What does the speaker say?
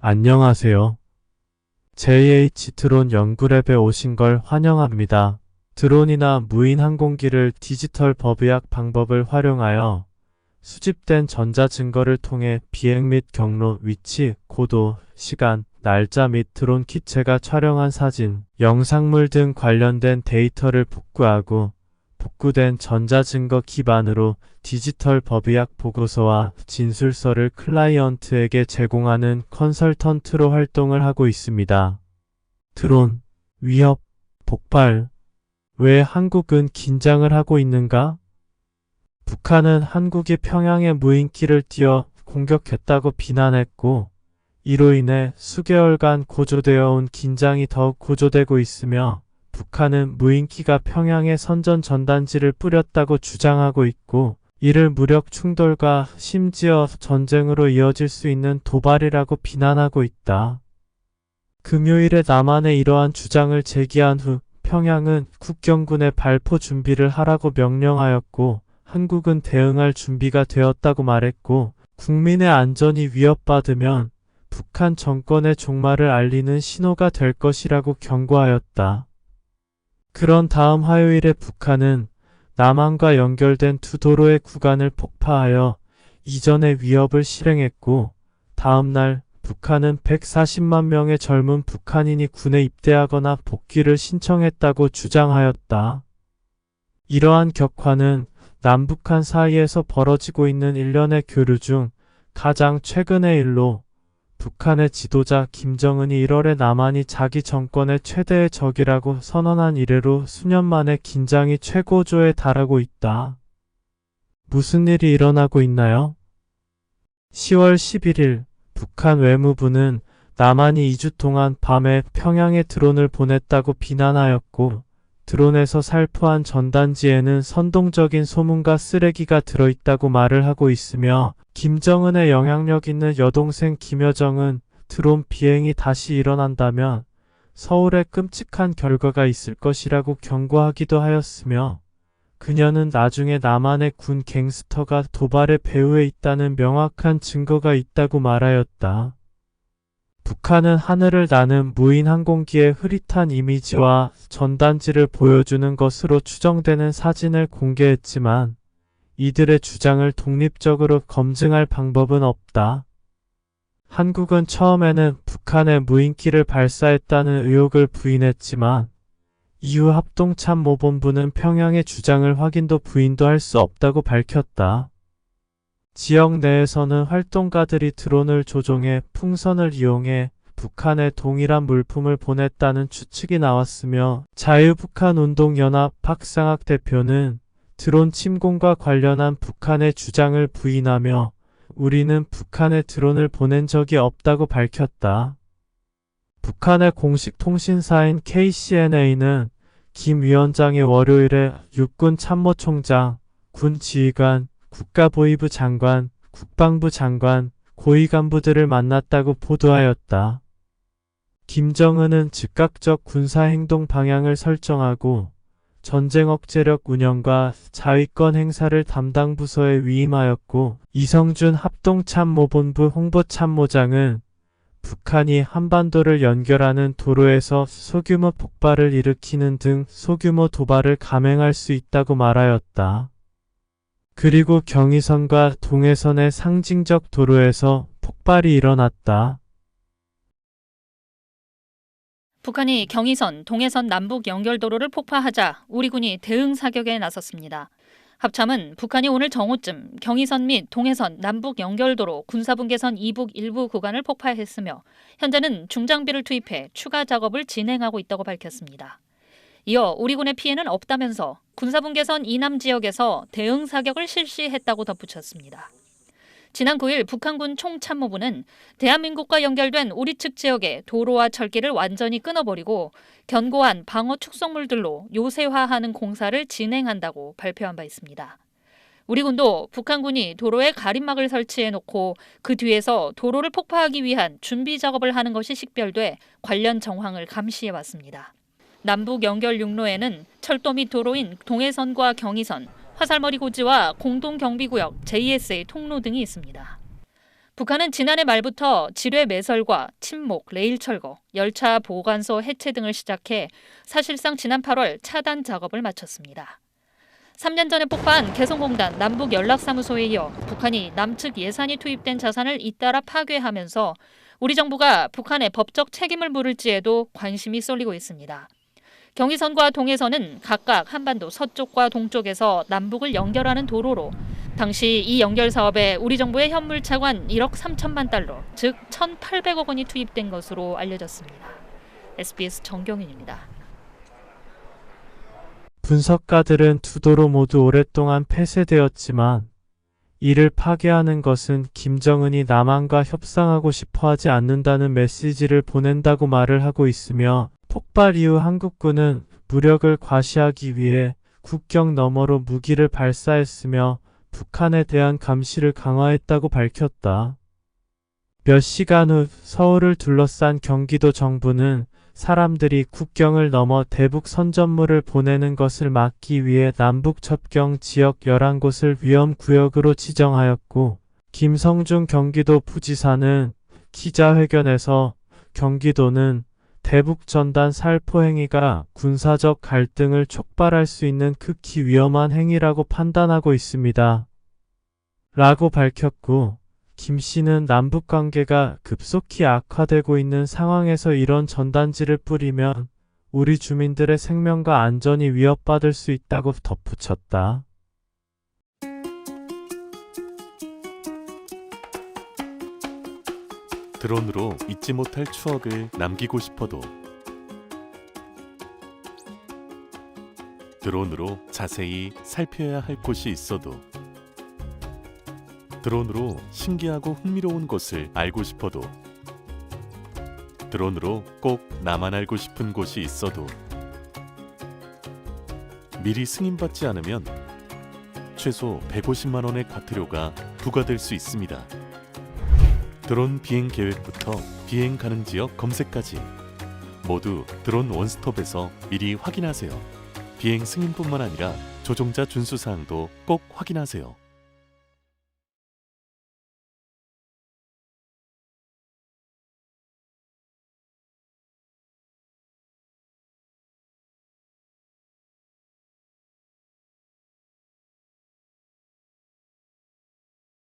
안녕하세요. JH 드론 연구랩에 오신 걸 환영합니다. 드론이나 무인 항공기를 디지털 법의학 방법을 활용하여 수집된 전자 증거를 통해 비행 및 경로, 위치, 고도, 시간, 날짜 및 드론 기체가 촬영한 사진, 영상물 등 관련된 데이터를 복구하고 복구된 전자증거 기반으로 디지털 법의학 보고서와 진술서를 클라이언트에게 제공하는 컨설턴트로 활동을 하고 있습니다. 드론, 위협, 폭발. 왜 한국은 긴장을 하고 있는가? 북한은 한국이 평양에 무인기를 띄워 공격했다고 비난했고, 이로 인해 수개월간 고조되어 온 긴장이 더욱 고조되고 있으며, 북한은 무인기가 평양에 선전 전단지를 뿌렸다고 주장하고 있고, 이를 무력 충돌과 심지어 전쟁으로 이어질 수 있는 도발이라고 비난하고 있다. 금요일에 남한의 이러한 주장을 제기한 후 평양은 국경군에 발포 준비를 하라고 명령하였고, 한국은 대응할 준비가 되었다고 말했고, 국민의 안전이 위협받으면 북한 정권의 종말을 알리는 신호가 될 것이라고 경고하였다. 그런 다음 화요일에 북한은 남한과 연결된 두 도로의 구간을 폭파하여 이전의 위협을 실행했고, 다음 날 북한은 140만 명의 젊은 북한인이 군에 입대하거나 복귀를 신청했다고 주장하였다. 이러한 격화는 남북한 사이에서 벌어지고 있는 일련의 교류 중 가장 최근의 일로, 북한의 지도자 김정은이 1월에 남한이 자기 정권의 최대의 적이라고 선언한 이래로 수년 만에 긴장이 최고조에 달하고 있다. 무슨 일이 일어나고 있나요? 10월 11일 북한 외무부는 남한이 2주 동안 밤에 평양에 드론을 보냈다고 비난하였고, 드론에서 살포한 전단지에는 선동적인 소문과 쓰레기가 들어있다고 말을 하고 있으며, 김정은의 영향력 있는 여동생 김여정은 드론 비행이 다시 일어난다면 서울에 끔찍한 결과가 있을 것이라고 경고하기도 하였으며, 그녀는 나중에 남한의 군 갱스터가 도발의 배후에 있다는 명확한 증거가 있다고 말하였다. 북한은 하늘을 나는 무인 항공기의 흐릿한 이미지와 전단지를 보여주는 것으로 추정되는 사진을 공개했지만, 이들의 주장을 독립적으로 검증할 방법은 없다. 한국은 처음에는 북한의 무인기를 발사했다는 의혹을 부인했지만, 이후 합동참모본부는 평양의 주장을 확인도 부인도 할 수 없다고 밝혔다. 지역 내에서는 활동가들이 드론을 조종해 풍선을 이용해 북한에 동일한 물품을 보냈다는 추측이 나왔으며, 자유북한운동연합 박상학 대표는 드론 침공과 관련한 북한의 주장을 부인하며 우리는 북한에 드론을 보낸 적이 없다고 밝혔다. 북한의 공식 통신사인 KCNA는 김 위원장이 월요일에 육군 참모총장, 군 지휘관, 국가보위부 장관, 국방부 장관, 고위 간부들을 만났다고 보도하였다. 김정은은 즉각적 군사행동 방향을 설정하고 전쟁 억제력 운영과 자위권 행사를 담당 부서에 위임하였고, 이성준 합동참모본부 홍보참모장은 북한이 한반도를 연결하는 도로에서 소규모 폭발을 일으키는 등 소규모 도발을 감행할 수 있다고 말하였다. 그리고 경의선과 동해선의 상징적 도로에서 폭발이 일어났다. 북한이 경의선, 동해선 남북 연결도로를 폭파하자 우리 군이 대응 사격에 나섰습니다. 합참은 북한이 오늘 정오쯤 경의선 및 동해선 남북 연결도로 군사분계선 이북 일부 구간을 폭파했으며, 현재는 중장비를 투입해 추가 작업을 진행하고 있다고 밝혔습니다. 이어 우리 군의 피해는 없다면서 군사분계선 이남 지역에서 대응 사격을 실시했다고 덧붙였습니다. 지난 9일 북한군 총참모부는 대한민국과 연결된 우리 측 지역의 도로와 철길을 완전히 끊어버리고 견고한 방어 축성물들로 요새화하는 공사를 진행한다고 발표한 바 있습니다. 우리 군도 북한군이 도로에 가림막을 설치해놓고 그 뒤에서 도로를 폭파하기 위한 준비 작업을 하는 것이 식별돼 관련 정황을 감시해왔습니다. 남북 연결 육로에는 철도 및 도로인 동해선과 경의선, 화살머리 고지와 공동경비구역 JSA 통로 등이 있습니다. 북한은 지난해 말부터 지뢰 매설과 침목, 레일 철거, 열차 보관소 해체 등을 시작해 사실상 지난 8월 차단 작업을 마쳤습니다. 3년 전에 폭파한 개성공단 남북연락사무소에 이어 북한이 남측 예산이 투입된 자산을 잇따라 파괴하면서 우리 정부가 북한의 법적 책임을 물을지에도 관심이 쏠리고 있습니다. 경의선과 동해선은 각각 한반도 서쪽과 동쪽에서 남북을 연결하는 도로로 당시 이 연결 사업에 우리 정부의 현물 차관 1억 3천만 달러, 즉 1,800억 원이 투입된 것으로 알려졌습니다. SBS 정경윤입니다. 분석가들은 두 도로 모두 오랫동안 폐쇄되었지만 이를 파괴하는 것은 김정은이 남한과 협상하고 싶어 하지 않는다는 메시지를 보낸다고 말을 하고 있으며 폭발 이후 한국군은 무력을 과시하기 위해 국경 너머로 무기를 발사했으며 북한에 대한 감시를 강화했다고 밝혔다. 몇 시간 후 서울을 둘러싼 경기도 정부는 사람들이 국경을 넘어 대북 선전물을 보내는 것을 막기 위해 남북 접경 지역 11곳을 위험구역으로 지정하였고, 김성중 경기도 부지사는 기자회견에서 경기도는 대북 전단 살포 행위가 군사적 갈등을 촉발할 수 있는 극히 위험한 행위라고 판단하고 있습니다. 라고 밝혔고, 김 씨는 남북 관계가 급속히 악화되고 있는 상황에서 이런 전단지를 뿌리면 우리 주민들의 생명과 안전이 위협받을 수 있다고 덧붙였다. 드론으로 잊지 못할 추억을 남기고 싶어도, 드론으로 자세히 살펴야 할 곳이 있어도, 드론으로 신기하고 흥미로운 곳을 알고 싶어도, 드론으로 꼭 나만 알고 싶은 곳이 있어도 미리 승인받지 않으면 최소 150만 원의 과태료가 부과될 수 있습니다. 드론 비행 계획부터 비행 가능 지역 검색까지 모두 드론 원스톱에서 미리 확인하세요. 비행 승인뿐만 아니라 조종자 준수 사항도 꼭 확인하세요.